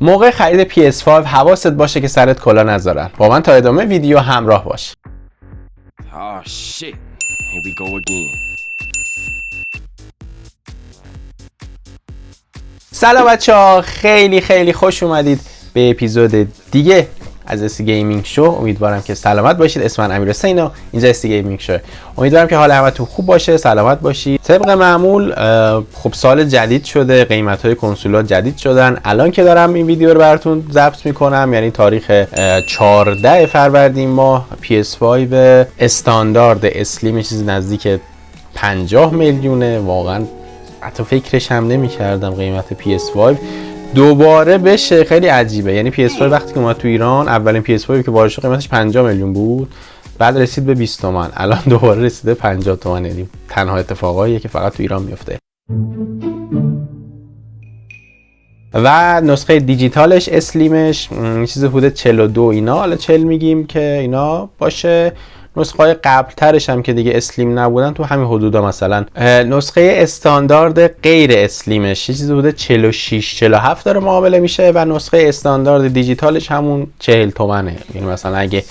موقع خرید PS5 حواست باشه که سرت کلا نذارن. با من تا ادامه ویدیو همراه باش. Oh shit. Here we go again. سلام بچه‌ها، خیلی خوش اومدید به اپیزود دیگه از اس گیمینگ شو. امیدوارم که سلامت باشید. اسم من امیرحسین و اینجا اس گیمینگ شو. امیدوارم که حال همتون خوب باشه، سلامت باشید. طبق معمول خب سال جدید شده، قیمت‌های کنسول‌ها جدید شدن. الان که دارم این ویدیو رو براتون ضبط می‌کنم، یعنی تاریخ 14 فروردین ماه، PS5 استاندارد اسلیم چیزی نزدیک 50 میلیونه. واقعا حتی فکرش هم نمی‌کردم قیمت PS5 دوباره بشه. خیلی عجیبه. یعنی PS5 وقتی که اومد تو ایران، اولین PS5 که وارد شد قیمتش 50 میلیون بود، بعد رسید به 20 تومن، الان دوباره رسیده 50 تومن. یعنی تنها اتفاقاییه که فقط تو ایران میفته. و نسخه دیجیتالش اسلیمش چیز حدود 42 اینا، حالا 40 میگیم که اینا باشه. نسخه قبل ترش هم که دیگه اسلیم نبودن تو همین حدودا، مثلا نسخه استاندارد غیر اسلیمش چیزی بوده 46 47 داره معامله میشه و نسخه استاندارد دیجیتالش همون 40 تومنه. یعنی مثلا اگه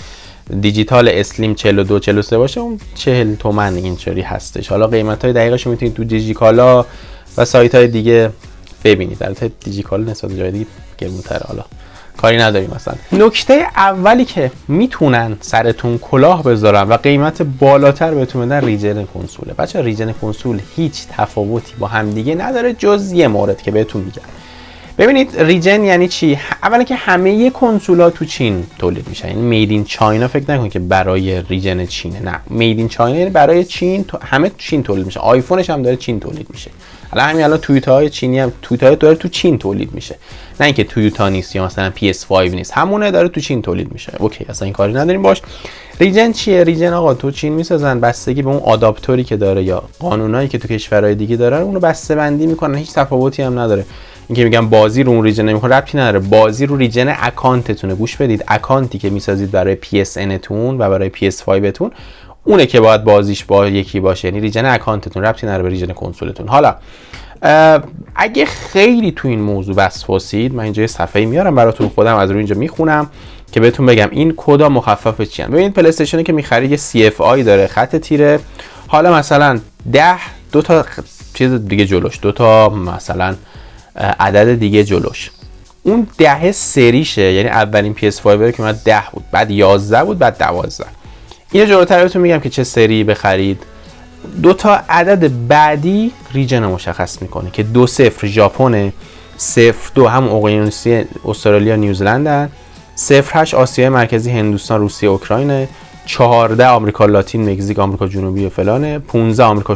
دیجیتال اسلیم 42 43 باشه اون 40 تومن اینطوری هستش. حالا قیمت‌های دقیقش رو میتونید تو دیجیکالا و سایت‌های دیگه ببینید. البته دیجیکالا نسبت به جای دیگه گرون‌تره، حالا کاری نداریم. مثلا نکته اولی که میتونن سرتون کلاه بذارن و قیمت بالاتر بهتون بدن ریجن کنسوله. بچه ریجن کنسول هیچ تفاوتی با هم دیگه نداره جز یه مورد که بهتون میگم. ببینید ریجن یعنی چی؟ اولا که همه کنسول‌ها تو چین تولید میشن، یعنی مید این چاینا. فکر نکن که برای ریجن چینه، نه، مید این چاینا یعنی برای چین، همه چین تولید میشه. آیفونش هم داره چین تولید میشه. الان تویوتاهای چینی هم تویوتا داره تو چین تولید میشه، نه اینکه تویوتا نیست یا مثلا PS5 نیست، همونه داره تو چین تولید میشه. اوکی، اصلا این کاری نداریم باش. ریجن چیه؟ ریجن آقا تو چین میسازن، بستگی به اون آداپتوری که داره یا قانونایی که تو کشورهای دیگه داره اونو بسته بندی میکنن. هیچ تفاوتی هم نداره. اینکه میگم بازی رو اون ریجن نمیخوره ربطی نداره. بازی رو ریجن اکانتتونه. گوش بدید، اکانتی که میسازید برای PSN تون و برای PS5 تون اونه که باید بازیش با یکی باشه. یعنی ریجن اکانتتون ربطی نداره به ریجن کنسولتون. حالا اگه خیلی تو این موضوع وسواسید، من اینجا یه صفحه‌ای میارم براتون، خودم از روی اینجا میخونم که بهتون بگم این کدا مخفف چیه. ببینید پلی استیشنی که میخرید یه CFI داره، خط تیره. حالا مثلا 10 دو تا چیز دیگه جلوش، دو تا مثلا عدد دیگه جلوش، اون 10 سریشه. یعنی اولین PS5 که اومد 10 بود، بعد 11 بود، بعد 12. اینو جلوتر بهتون میگم که چه سری بخرید. دو تا عدد بعدی ریجن مشخص میکنه که 20 ژاپنه، 02 هم اقیانوسی استرالیا نیوزلندن، 08 آسیای مرکزی هندوستان روسیه اوکراینه، 14 آمریکا لاتین مکزیک آمریکا جنوبی و فلانه، 15 آمریکا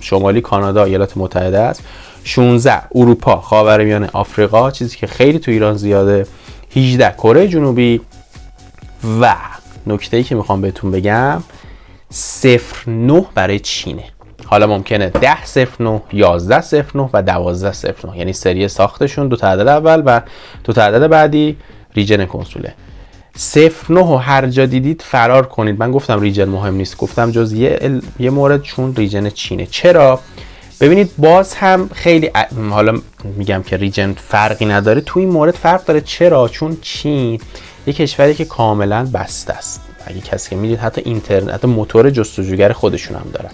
شمالی کانادا ایالات متحده است، 16 اروپا خاورمیانه آفریقا چیزی که خیلی تو ایران زیاده، 18 کره جنوبی. و نکته‌ای که میخوام بهتون بگم 09 برای چینه. حالا ممکنه 1009 1109 و 1209، یعنی سری ساختشون دو تا عدد اول و دو تا عدد بعدی ریجن کنسوله. 09 رو هر جا دیدید فرار کنید. من گفتم ریجن مهم نیست، گفتم جز یه مورد، چون ریجن چینه. چرا؟ ببینید باز هم خیلی حالا میگم که ریجن فرقی نداره، تو این مورد فرق داره. چرا؟ چون چین یه کشوری که کاملا بسته است. اگه کسی که میدید حتی اینترنت، حتی موتور جستجوگر خودشون هم دارن.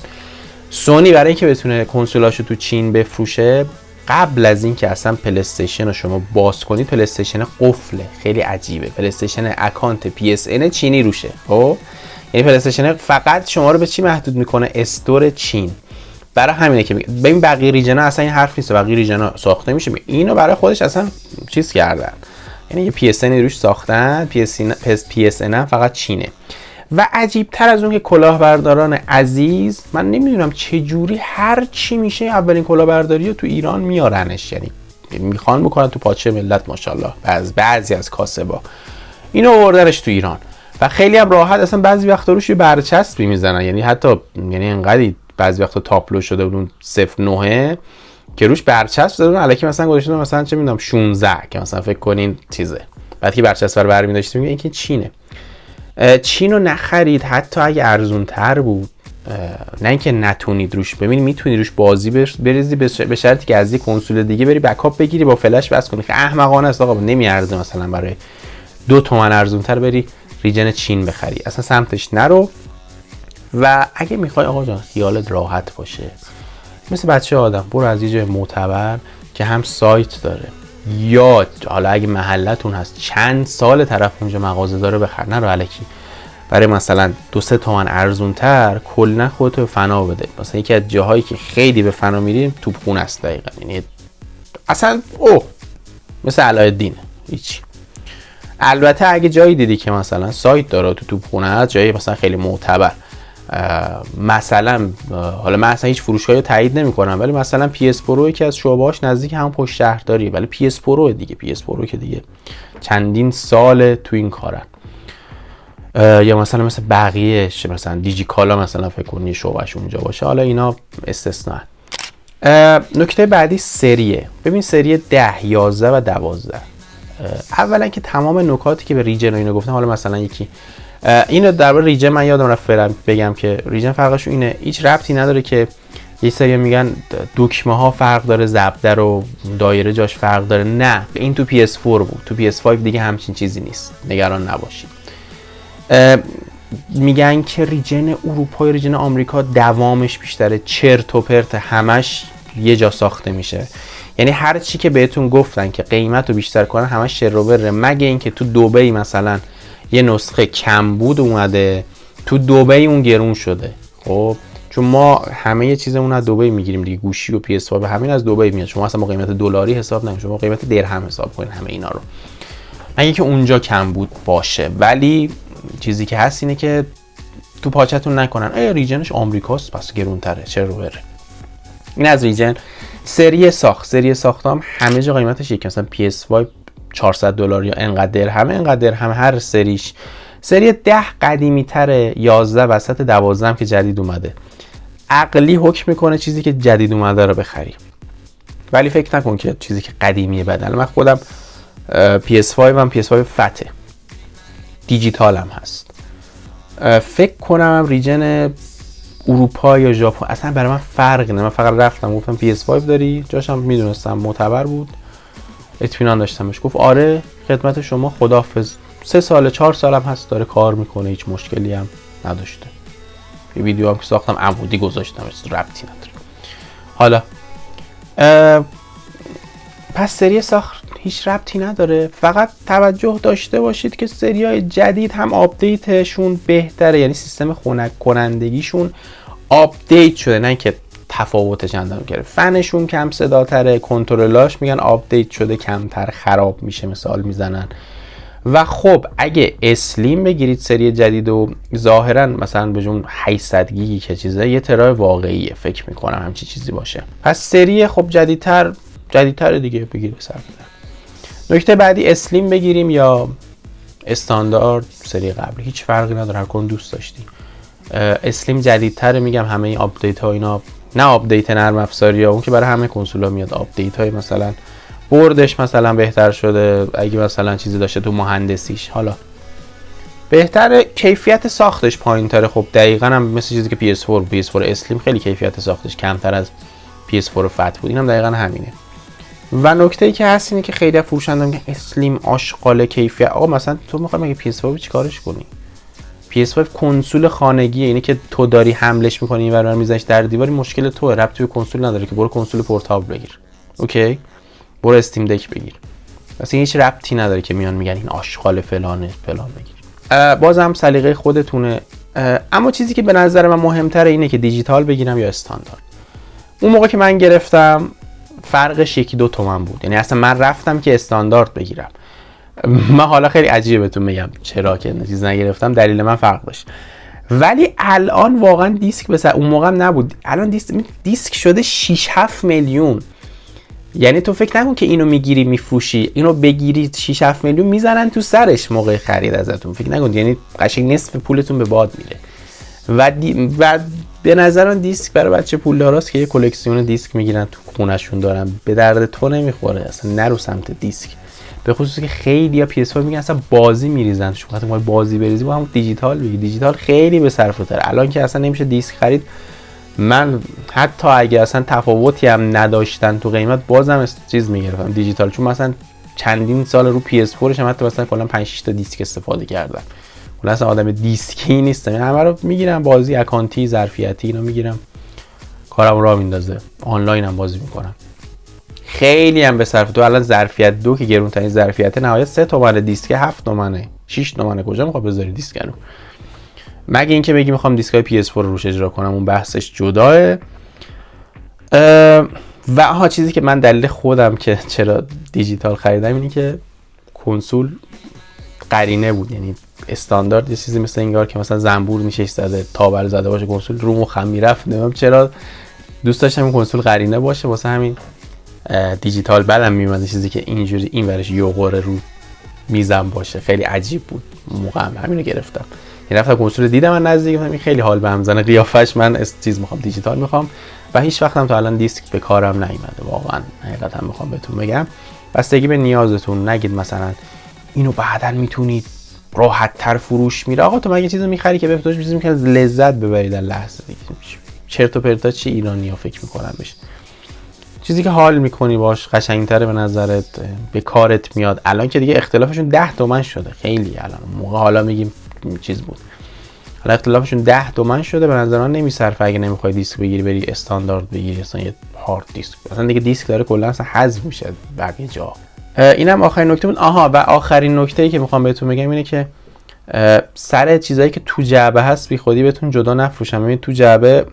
سونی برای اینکه بتونه کنسولاشو تو چین بفروشه، قبل از اینکه اصلا پلی استیشن رو شما باز کنید، پلی استیشن قفله. خیلی عجیبه. پلی استیشن اکانت PSN چینی روشه. خب یعنی پلی استیشن فقط شما رو به چی محدود میکنه؟ استور چین. برای همینه که ببین بقیه ریجن ها اصلا این حرف نیست. بقیه ریجن ها ساخته میشه، اینو برای خودش اصلا چیز کردن، یعنی یه PSN روش ساختن. PSN هم فقط چینه. و عجیب تر از اون که کلاهبرداران عزیز، من نمیدونم چه جوری هر چی میشه اولین کلاهبرداری رو تو ایران میارنش. یعنی میخوان بکنن تو پاچه ملت، ماشاءالله. بعضی از کاسبا اینو آوردنش تو ایران و خیلی هم راحت اصلا بعضی وقتا روش یه برچسبی میزنن. یعنی حتی یعنی انقدر بعضی وقتا تاپلو شده بود اون 09 که روش برچسب زدن، الکی مثلا گذاشتن مثلا چه میدونم 16 که مثلا فکر کنین چیزه، بعد که برچسب رو برمی داشتیم میگه این که چینه. چینو نخرید، حتی اگه ارزون تر بود نه اینکه نتونید روش، ببین میتونی روش بازی بریزی به شرطی که از یک کنسول دیگه بری بکاپ بگیری با فلش بس کنی که احمقانه است آقا. نمیارزه مثلا برای 2 تومن ارزونتر بری ریجن چین بخری، اصلا سمتش نرو. و اگه میخوای آقا جان خیالت راحت باشه مثل بچه آدم، برو از یه جای معتبر که هم سایت داره یا حالا اگه محلتون هست چند سال طرف اونجا مغازه داره بخر، نرو الکی برای مثلا 2-3 تومن ارزونتر کلا خودتو به فنا بده. مثلا یکی از جاهایی که خیلی به فنا میریم توپخونه است دقیقاً، یعنی اصلا مثل علایالدین هیچ. البته اگه جایی دیدی که مثلا سایت داره تو توپخونه هست، جایی مثلا خیلی معتبر، مثلا حالا من اصلا هیچ فروشگاهی رو تایید نمی‌کنم ولی مثلا پی اس پرو که از شعبه‌اش نزدیک هم پشت شهرداری، ولی پی اس پرو دیگه، پی اس پرو که دیگه چندین سال تو این کارن. یا مثلا مثل بقیه مثلا دیجیکالا مثلا فکر کنی شعبه‌اش اونجا باشه، حالا اینا استثنا. نکته بعدی سریه. ببین سری 10 11 و 12. اولا که تمام نکاتی که به ریجن و اینا گفتم، حالا مثلا یکی اینو درباره ریجن من یادم رفت بگم که ریجن فرقش اینه، هیچ ربطی نداره که یه سری میگن دکمه ها فرق داره، زبده رو دایره جاش فرق داره. نه، این تو PS4 بود، تو PS5 دیگه همچین چیزی نیست، نگران نباشید. میگن که ریجن اروپا و ریجن آمریکا دوامش بیشتره، چرت و پرت، همش یه جا ساخته میشه. یعنی هر چی که بهتون گفتن که قیمت رو بیشتر کنن همش شر و بره، مگه اینکه تو دبی مثلا یه نسخه کم بود اومده، تو دبی اون گرون شده. خب چون ما همه یه چیزمون از دبی میگیریم دیگه، گوشی و PS5 همین از دبی میاد. شما اصلا با قیمت دلاری حساب نکنید، شما قیمت درهم حساب کنید همه اینا رو، مگه اینکه اونجا کم بود باشه. ولی چیزی که هست اینه که تو پاچتون نکنن ریجنش آمریکاست پس گرونتره، چرا رو بره. این از ریجن. سری ساختام همه جا قیمتش یکی، مثلا PS5 $400 یا انقدر هم هر سریش. سری 10 قدیمی تره، 11 وسط، 12 هم که جدید اومده. عقلی حکم میکنه چیزی که جدید اومده رو بخری، ولی فکر نکن که چیزی که قدیمیه بدل. من خودم PS5 هم PS5 فته، دیجیتال هم هست. فکر کنم ریجن اروپا یا ژاپن اصلا برای من فرق نه، من فقط رفتم گفتم PS5 داری، جاشم میدونستم معتبر بود، اطمینان داشتمش. گفت آره خدمت شما، خداحافظ. 3 سال 4 سال هم هست داره کار میکنه، هیچ مشکلی هم نداشته. یه ویدیو هم که ساختم عمودی گذاشتمش، ربطی نداره. حالا پس سری ساخت هیچ ربطی نداره، فقط توجه داشته باشید که سریای جدید هم آپدیتشون بهتره، یعنی سیستم خنک کنندگیشون آپدیت شده، نه که تفاوتش اندام کرده. فنشون کم صداتره، کنترلاش میگن آپدیت شده، کمتر خراب میشه مثال میزنن. و خب اگه اسلیم بگیرید سری جدید و ظاهرا مثلا به جون 800 گیگی که چیزه، یه ترای واقعیه، فکر میکنم همچی چیزی باشه. پس سری خب جدیدتر دیگه بگیرید سر بدن. نکته بعدی اسلیم بگیریم یا استاندارد سری قبل، هیچ فرقی نداره، هر کدوم دوست داشتی. اسلیم جدیدتره، میگم همه این آپدیت ها اینا، نه آپدیت نرم افزاری ها، اون که برای همه کنسول ها میاد، آپدیت های مثلا بردش مثلا بهتر شده، اگه مثلا چیزی داشته تو مهندسیش حالا بهتره، کیفیت ساختش پایین‌تره. خب دقیقاً هم مثل چیزی که PS4 اسلیم خیلی کیفیت ساختش کمتر از PS4 فت بود، اینم دقیقاً همینه. و نکته‌ای که هست اینه که خیلی از فروشنده میگن اسلیم آشغال کیفیت. آقا مثلا تو می‌خوای مگه PS5 چیکارش کنی؟ PS5 کنسول خانگیه، اینه که تو داری حملش می‌کنی اینور میزنیش در دیواری، مشکل توئه، ربطی به کنسول نداره که. برو کنسول پورتابل بگیر، اوکی، برو استیم دک بگیر، مثلا هیچ ربطی نداره که میان میگن این آشغال فلان بگیر. بازم سلیقه خودتونه. اما چیزی که به نظر من مهمتره اینه که دیجیتال بگیرم یا استاندارد. اون موقع که من گرفتم فرقش 1-2 تومن بود، یعنی اصلا من رفتم که استاندارد بگیرم. من حالا خیلی عجیبه بهتون میگم چرا که چیز نگرفتم، دلیل من فرق داشت. ولی الان واقعا دیسک مثلا اون موقع هم نبود، الان دیسک شده 6-7 میلیون. یعنی تو فکر نکن که اینو میگیری میفروشی، اینو بگیری 6-7 میلیون میزنن تو سرش موقع خرید ازتون، فکر نکن، یعنی قشنگ نصف پولتون به باد میره. و به نظرم دیسک برای بچه پولداراست که یه کلکسیون دیسک میگیرن تو خونه‌شون دارن، به درد تو نمیخوره اصلا، نرو سمت دیسک. به خصوص که خیلی یا PS4 میگن اصلا بازی میریزن. شما وقتی میخوای بازی بریزی با همون دیجیتال بگی. دیجیتال خیلی به صرفه‌تره. الان که اصلا نمیشه دیسک خرید. من حتی اگه اصلا تفاوتی هم نداشتن تو قیمت بازم چیز میگرفتم دیجیتال، چون مثلا چندین سال رو PS4 هم حتی مثلا کلا 5 6 تا دیسک استفاده کردم. کلا اصلا آدم دیسکی نیستم، همه رو میگیرم بازی اکانتی ظرفیتی اینا میگیرم، کارم راه میندازه. آنلاین هم بازی میکنم. خیلی هم به صرف. تو الان ظرفیت 2 که گرون ترین ظرفیت نهایت 3 تومنه، دیسک 7 تومنه 6 تومنه. کجا میخواد بذاری دیسک رو؟ مگه اینکه بگی میخوام دیسکای PS4 رو روش اجرا کنم، اون بحثش جداه. و چیزی که من دلیل خودم که چرا دیجیتال خریدم اینه که کنسول قرینه بود. یعنی استاندارد یه چیزی مثل انگار که مثلا زنبور نشش زده تابر زده باشه کنسول رو مخم میرفت. نمیدونم چرا دوست داشتم این کنسول قرینه باشه، واسه همین دیجیتال بدم میومد چیزی که اینجوری این ورش یوغور رو میزم باشه. خیلی عجیب بود موقع همینو گرفتم. یه رفتم کنسول دیدم من نزدیک، این خیلی حال بهم زنه قیافش. من چیز میخوام دیجیتال میخوام و هیچ وقتم تا الان دیسک به کارم نیومده. واقعا حقیقتا میخوام بهتون بگم بستگی به نیازتون. نگید مثلا اینو بعداً میتونید راحت تر فروش میره. آقا تو مگه چیزو میخری که بهتون چیزی که لذت ببرید در لحظه دیگه. چرت و پرتا چی ایرانی‌ها فکر میکنن بشه. چیزی که حال میکنی باش قشنگتره به نظرت به کارت میاد. الان که دیگه اختلافشون 10 تومن شده. خیلی الان موقع حالا میگیم چیز بود، حالا اختلافشون 10 تومن شده. به نظر من نمیصرفه اگه نمیخوای دیسک بگیری بری استاندارد بگیری، اصلا یه هارد دیسک. اصلا دیگه دیسک داره کلا اصلا حذف میشه بقیه جا. اینم آخرین نکته بود. و آخرین نکته‌ای که میخوام بهتون بگم اینه که سر چیزایی که تو جعبه هست بی خودی بهتون جدا نفروشم. ببین تو جعبه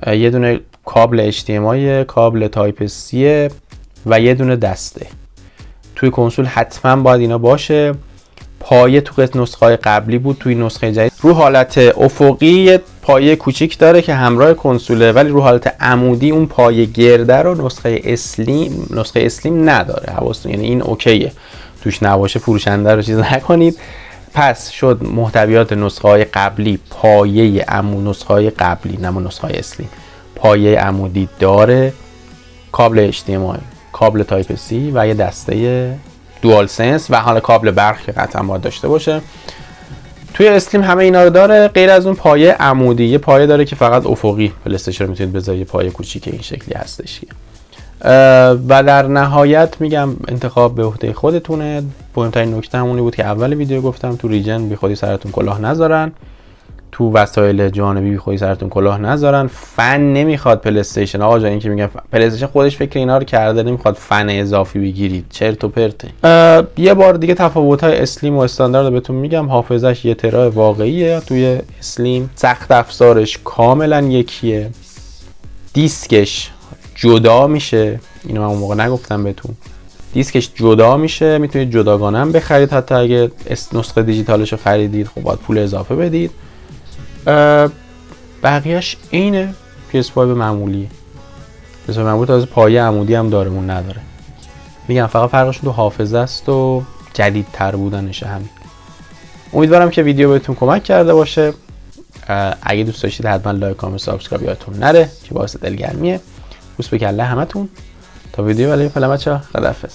یه دونه کابل HDMI، کابل تایپ C و یه دونه دسته. توی کنسول حتما باید اینا باشه. پایه تو نسخه قبلی بود، توی نسخه جدید رو حالت افقی پایه کوچیک داره که همراه کنسوله، ولی رو حالت عمودی اون پایه گرده رو نسخه اسلیم نداره. حواستون یعنی این اوکیه توش نباشه فروشنده رو چیز نکنید. پس شد محتویات نسخه های قبلی پایه نسخه های قبلی نه نسخه های اسلیم پایه عمودی داره، کابل HDMI، کابل تایپ C و یه دسته دوال سنس و حالا کابل برق که قطعا باید داشته باشه. توی اسلیم همه اینا رو داره غیر از اون پایه عمودی. یه پایه داره که فقط افقی پلی استیشن رو میتونید بذارید، یه پایه کوچیک این شکلی هستش. و در نهایت میگم انتخاب به عهده خودتونه. مهمترین نکته همونی بود که اول ویدیو گفتم، تو ریجن بی خودی سرتون کلاه نذارن، تو وسایل جانبی بی خودی سرتون کلاه نذارن. فن نمیخواد پلی استیشن. آقا جان این که میگن پلی استیشن خودش فکر اینا رو کرده، نمیخواد فن اضافی بگیرید، چرت و پرته. یه بار دیگه تفاوت‌های اسلیم و استاندارد بهتون میگم. حافظش 1 ترا واقعیه توی اسلیم، سخت افزارش کاملا یکیه، دیسکش جدا میشه. اینو من اون موقع نگفتم بهتون، دیسکش جدا میشه، میتونید جداگانه هم بخرید. حتی اگه نسخه دیجیتالش رو خریدید خب باید پول اضافه بدید. بقیهش اینه. PS5 معمولی، PS5 معمولی تازه پایه عمودی هم داره، اون نداره. میگم فقط فرقشون تو حافظه است و جدیدتر بودنشه. همین. امیدوارم که ویدیو بهتون کمک کرده باشه. اگه دوست داشتید حتما لایک، کامنت، سابسکرایب یادتون نره که باعث دلگرمیه. بوس به کله همتون. تا ویدیو بعدی فعلا بچه‌ها، خداحافظ.